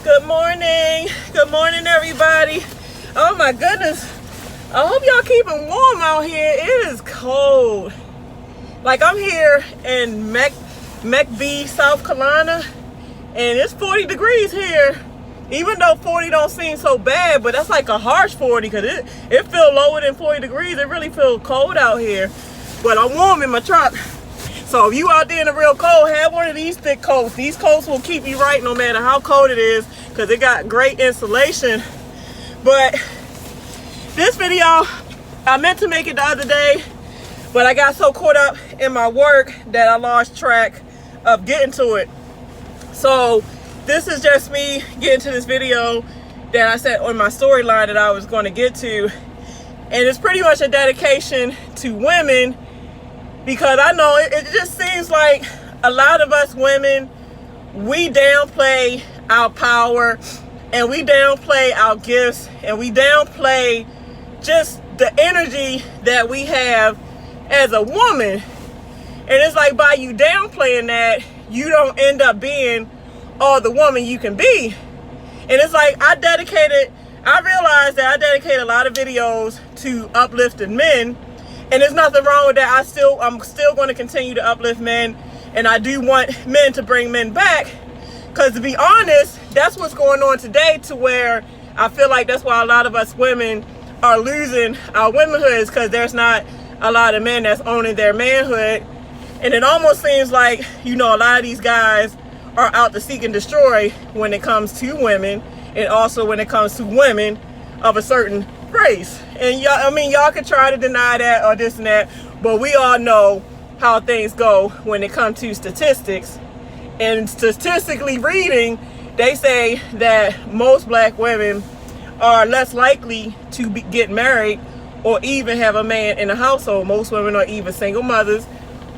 Good morning. Good morning, everybody. Oh my goodness. I hope y'all keeping warm out here. It is cold. Like I'm here in McBee, South Carolina, and it's 40 degrees here. Even though 40 don't seem so bad, but that's like a harsh 40 because it feels lower than 40 degrees. It really feels cold out here. But I'm warm in my truck. So if you out there in the real cold, have one of these thick coats. These coats will keep you right no matter how cold it is because it got great insulation. But this video, I meant to make it the other day, but I got so caught up in my work that I lost track of getting to it. So this is just me getting to this video that I said on my storyline that I was going to get to. And it's pretty much a dedication to women because I know it just seems like a lot of us women, we downplay our power and we downplay our gifts and we downplay just the energy that we have as a woman. And it's like by you downplaying that, you don't end up being all the woman you can be. And it's like I realized that I dedicate a lot of videos to uplifting men, and there's nothing wrong with that. I'm still going to continue to uplift men, and I do want men to bring men back, because to be honest, that's what's going on today, to where I feel like that's why a lot of us women are losing our womanhoods, because there's not a lot of men that's owning their manhood. And it almost seems like, a lot of these guys are out to seek and destroy when it comes to women, and also when it comes to women of a certain race. And y'all can try to deny that or this and that, but we all know how things go when it comes to statistics. And statistically reading, they say that most black women are less likely to get married or even have a man in the household. Most women are even single mothers,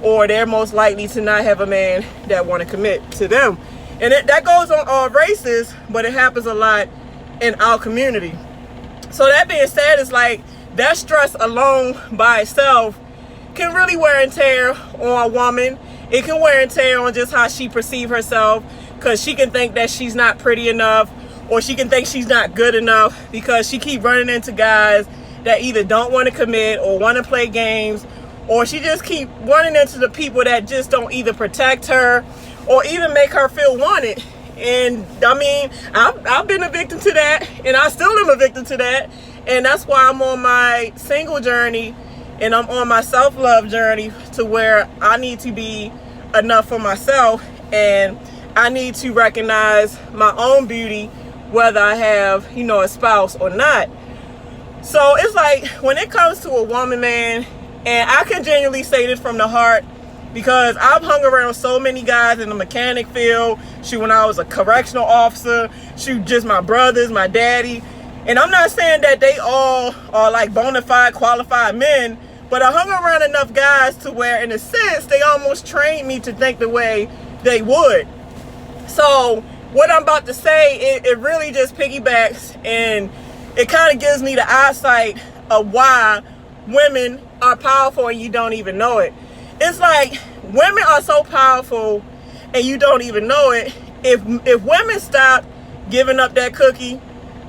or they're most likely to not have a man that want to commit to them. And that goes on all races, but it happens a lot in our community. So that being said, it's like that stress alone by itself can really wear and tear on a woman. It can wear and tear on just how she perceives herself, because she can think that she's not pretty enough, or she can think she's not good enough because she keep running into guys that either don't want to commit or want to play games, or she just keep running into the people that just don't either protect her or even make her feel wanted. And I've been a victim to that, and I still am a victim to that. And that's why I'm on my single journey, and I'm on my self-love journey, to where I need to be enough for myself, and I need to recognize my own beauty, whether I have, a spouse or not. So it's like when it comes to a woman, man, and I can genuinely say this from the heart, because I've hung around so many guys in the mechanic field, when I was a correctional officer, just my brothers, my daddy. And I'm not saying that they all are like bona fide qualified men, but I hung around enough guys to where, in a sense, they almost trained me to think the way they would. So what I'm about to say, it really just piggybacks, and it kind of gives me the eyesight of why women are powerful and you don't even know it. It's like women are so powerful and you don't even know it. If women stopped giving up that cookie,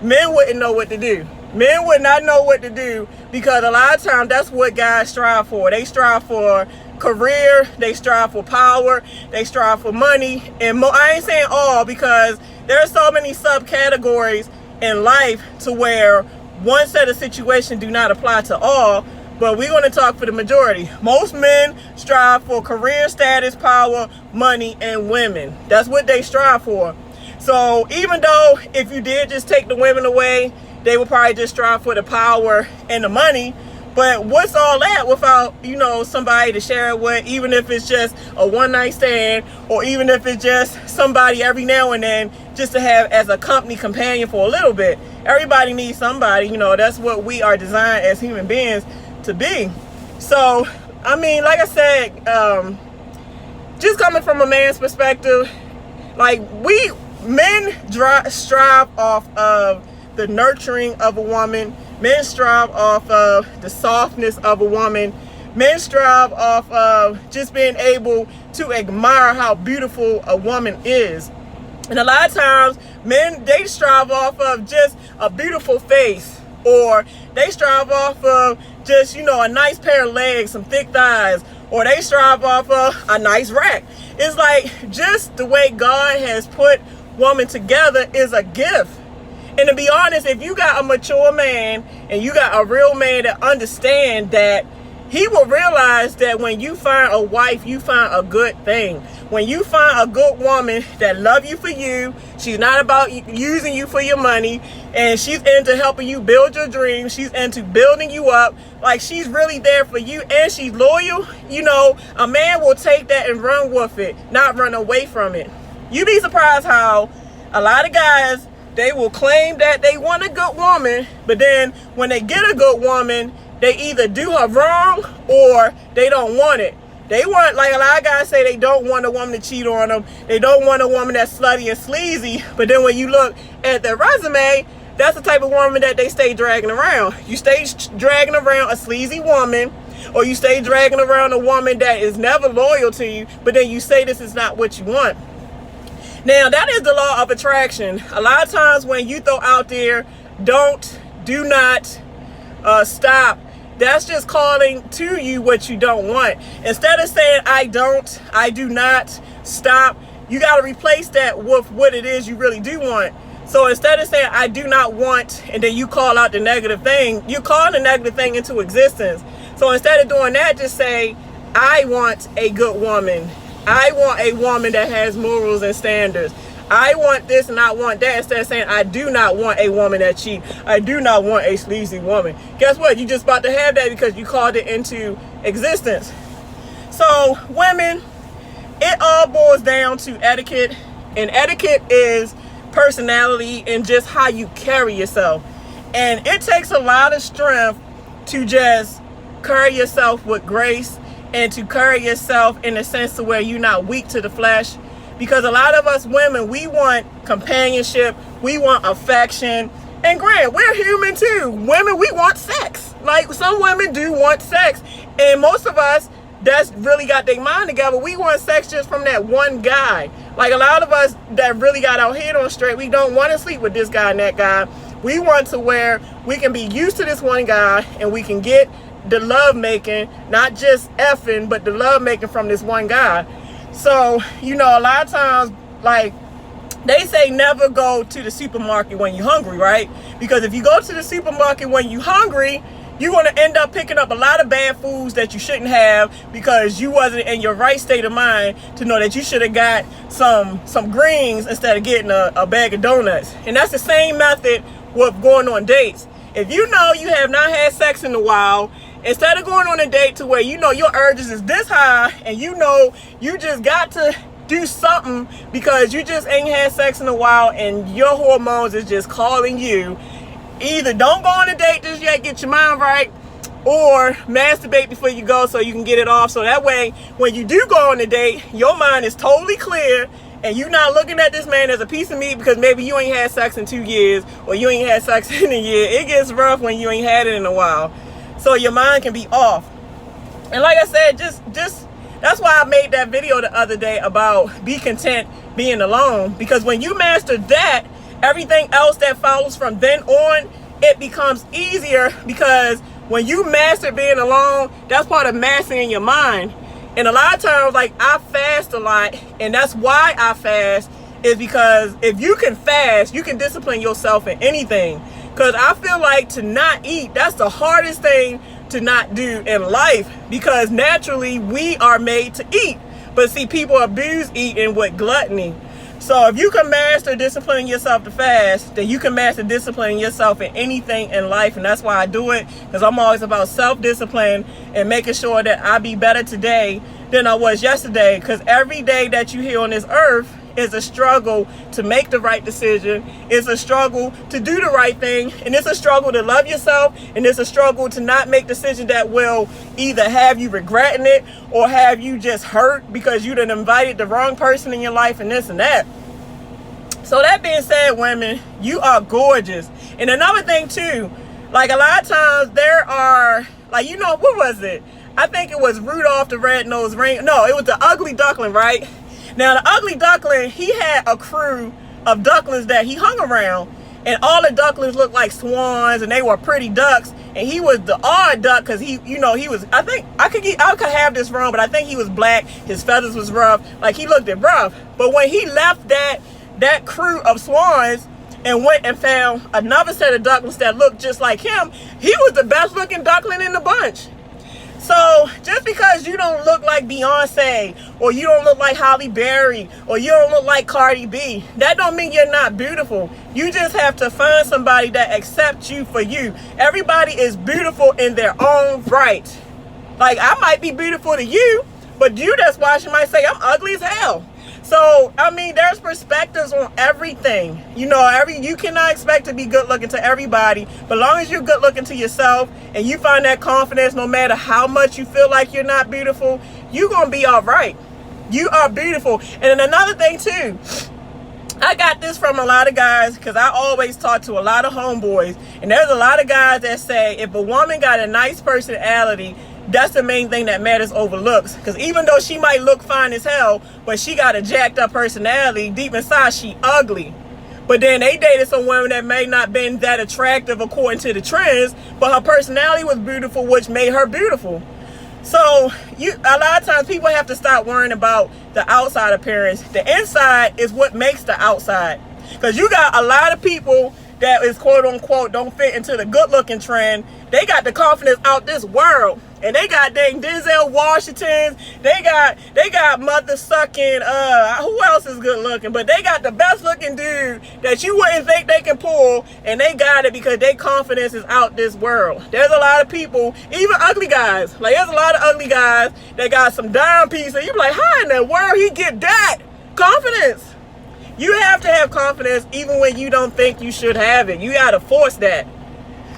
men wouldn't know what to do. Men would not know what to do, because a lot of times that's what guys strive for. They strive for career, they strive for power, they strive for money. And I ain't saying all, because there are so many subcategories in life to where one set of situations do not apply to all. But we're going to talk for the majority. Most men strive for career, status, power, money, and women. That's what they strive for. So even though if you did just take the women away, they would probably just strive for the power and the money. But what's all that without, somebody to share it with, even if it's just a one-night stand, or even if it's just somebody every now and then just to have as a company companion for a little bit. Everybody needs somebody, that's what we are designed as human beings to be. So, like I said, just coming from a man's perspective, like men strive off of the nurturing of a woman. Men strive off of the softness of a woman. Men strive off of just being able to admire how beautiful a woman is. And a lot of times, men, they strive off of just a beautiful face, or they strive off of just, a nice pair of legs, some thick thighs, or they strive off of a nice rack. It's like, just the way God has put woman together is a gift. And to be honest, if you got a mature man and you got a real man that understands that, he will realize that when you find a wife, you find a good thing. When you find a good woman that love you for you, she's not about using you for your money, and she's into helping you build your dreams. She's into building you up. Like, she's really there for you, and she's loyal. A man will take that and run with it, not run away from it. You'd be surprised how a lot of guys, they will claim that they want a good woman, but then when they get a good woman, they either do her wrong or they don't want it. They want, like a lot of guys say, they don't want a woman to cheat on them. They don't want a woman that's slutty and sleazy. But then when you look at their resume, that's the type of woman that they stay dragging around. You stay dragging around a sleazy woman, or you stay dragging around a woman that is never loyal to you, but then you say this is not what you want. Now, that is the law of attraction. A lot of times when you throw out there, do not, stop, that's just calling to you what you don't want. Instead of saying, I do not, stop, you got to replace that with what it is you really do want. So instead of saying, I do not want, and then you call out the negative thing, you call the negative thing into existence. So instead of doing that, just say, I want a good woman. I want a woman that has morals and standards. I want this and I want that, instead of saying, I do not want a woman that cheats. I do not want a sleazy woman. Guess what? You just about to have that because you called it into existence. So, women, it all boils down to etiquette. And etiquette is personality and just how you carry yourself. And it takes a lot of strength to just carry yourself with grace and to carry yourself in a sense to where you're not weak to the flesh. Because a lot of us women, we want companionship, we want affection, and granted, we're human too. Women, we want sex. Like, some women do want sex, and most of us that's really got their mind together, we want sex just from that one guy. Like, a lot of us that really got our head on straight, we don't want to sleep with this guy and that guy. We want to where we can be used to this one guy and we can get the love making, not just effing, but the love making from this one guy. So, a lot of times, like, they say never go to the supermarket when you're hungry, right? Because if you go to the supermarket when you're hungry, you're going to end up picking up a lot of bad foods that you shouldn't have because you wasn't in your right state of mind to know that you should have got some greens instead of getting a bag of donuts. And that's the same method with going on dates. If you know you have not had sex in a while, instead of going on a date to where your urges is this high and you just got to do something because you just ain't had sex in a while and your hormones is just calling you, either don't go on a date just yet, get your mind right, or masturbate before you go so you can get it off. So that way, when you do go on a date, your mind is totally clear and you're not looking at this man as a piece of meat because maybe you ain't had sex in 2 years or you ain't had sex in a year. It gets rough when you ain't had it in a while. So your mind can be off. And like I said, just that's why I made that video the other day about be content being alone. Because when you master that, everything else that follows from then on, it becomes easier. Because when you master being alone, that's part of mastering your mind. And a lot of times, like, I fast a lot, and that's why I fast, is because if you can fast, you can discipline yourself in anything. Because I feel like to not eat, that's the hardest thing to not do in life, because naturally we are made to eat. But see, people abuse eating with gluttony. So if you can master disciplining yourself to fast, then you can master disciplining yourself in anything in life. And that's why I do it, because I'm always about self-discipline and making sure that I be better today than I was yesterday. Because every day that you here on this earth is a struggle to make the right decision. It's a struggle to do the right thing. And it's a struggle to love yourself. And it's a struggle to not make decisions that will either have you regretting it or have you just hurt because you done invited the wrong person in your life and this and that. So that being said, women, you are gorgeous. And another thing too, like, a lot of times there are, like, what was it? I think it was Rudolph the Red-Nosed Reindeer. No, it was the Ugly Duckling, right? Now the ugly duckling, he had a crew of ducklings that he hung around, and all the ducklings looked like swans, and they were pretty ducks. And he was the odd duck because he was. I think I could have this wrong, but I think he was black. His feathers was rough, like he looked it rough. But when he left that crew of swans and went and found another set of ducklings that looked just like him, he was the best looking duckling in the bunch. So just because you don't look like Beyonce, or you don't look like Halle Berry, or you don't look like Cardi B, that don't mean you're not beautiful. You just have to find somebody that accepts you for you. Everybody is beautiful in their own right. Like, I might be beautiful to you, but you that's watching might say I'm ugly as hell. So, I mean, there's perspectives on everything. You cannot expect to be good looking to everybody, but as long as you're good looking to yourself and you find that confidence, no matter how much you feel like you're not beautiful, you're going to be all right. You are beautiful. And then another thing too, I got this from a lot of guys because I always talk to a lot of homeboys, and there's a lot of guys that say if a woman got a nice personality, that's the main thing that matters over looks. Because even though she might look fine as hell, but she got a jacked up personality, deep inside she ugly. But then they dated some women that may not been that attractive according to the trends, but her personality was beautiful, which made her beautiful. So a lot of times people have to stop worrying about the outside appearance. The inside is what makes the outside. Because you got a lot of people that is quote unquote don't fit into the good looking trend. They got the confidence out this world. And they got dang Denzel Washingtons. They got mother sucking, who else is good looking? But they got the best looking dude that you wouldn't think they can pull, and they got it because their confidence is out this world. There's a lot of people, even ugly guys. Like, there's a lot of ugly guys that got some dime piece, and you be like, how in the world he get that confidence? You have to have confidence even when you don't think you should have it. You gotta force that.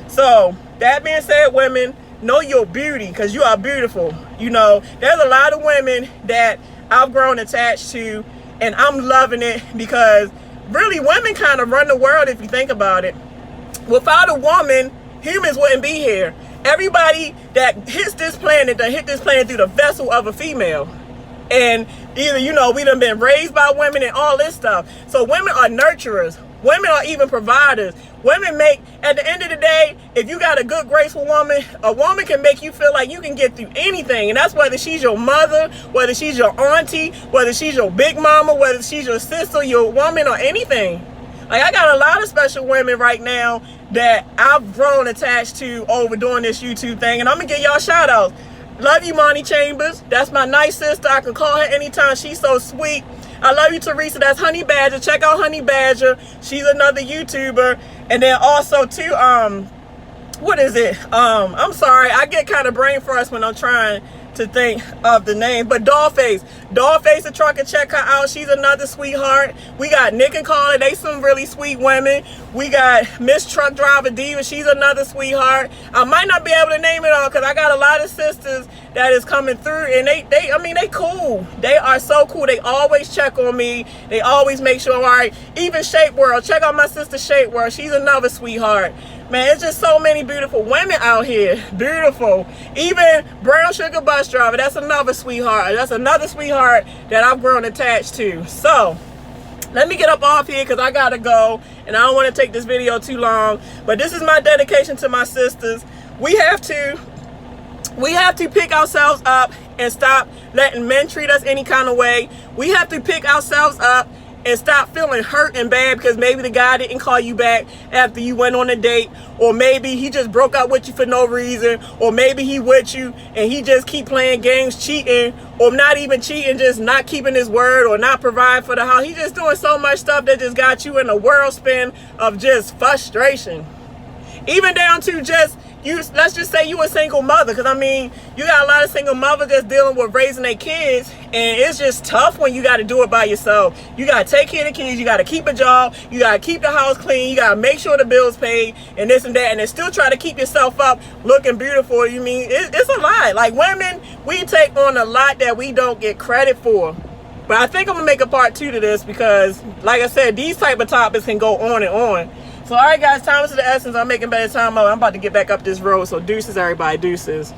So, that being said, women, know your beauty because you are beautiful. There's a lot of women that I've grown attached to, and I'm loving it because really women kind of run the world if you think about it. Without a woman, humans wouldn't be here. Everybody that hit this planet through the vessel of a female. And either, we done been raised by women and all this stuff. So women are nurturers. Women are even providers. Women make, at the end of the day, if you got a good, graceful woman, a woman can make you feel like you can get through anything. And that's whether she's your mother, whether she's your auntie, whether she's your big mama, whether she's your sister, your woman, or anything. Like, I got a lot of special women right now that I've grown attached to over doing this YouTube thing. And I'm going to give y'all shout outs. Love you, Monty Chambers. That's my nice sister. I can call her anytime. She's so sweet. I love you, Teresa. That's Honey Badger. Check out Honey Badger. She's another YouTuber. And then also too, what is it? I'm sorry. I get kind of brain frost when I'm trying to think of the name, but Dollface the trucker, check her out. She's another sweetheart. We got Nick and Carla, they some really sweet women. We got Miss Truck Driver Diva, she's another sweetheart. I might not be able to name it all because I got a lot of sisters that is coming through, and they cool. They are so cool. They always check on me. They always make sure I'm all right. Even Shape World, check out my sister Shape World. She's another sweetheart. Man, it's just so many beautiful women out here. Beautiful. Even Brown Sugar Bus Driver, that's another sweetheart. That's another sweetheart that I've grown attached to. So, let me get up off here because I gotta go, and I don't want to take this video too long. But this is my dedication to my sisters. We have to pick ourselves up and stop letting men treat us any kind of way. We have to pick ourselves up and stop feeling hurt and bad because maybe the guy didn't call you back after you went on a date, or maybe he just broke up with you for no reason, or maybe he with you and he just keep playing games, cheating, or not even cheating, just not keeping his word or not providing for the house. He just doing so much stuff that just got you in a whirlwind of just frustration. Even down to just let's just say you a single mother, because I mean, you got a lot of single mothers that's dealing with raising their kids, and it's just tough when you got to do it by yourself. You got to take care of the kids, you got to keep a job, you got to keep the house clean, you got to make sure the bills paid, and this and that, and then still try to keep yourself up looking beautiful. You mean, it's a lot. Like, women, we take on a lot that we don't get credit for. But I think I'm gonna make a part 2 to this because, like I said, these type of topics can go on and on. So, all right, guys, time is of the essence. I'm making better time. I'm about to get back up this road. So, deuces, everybody. Deuces.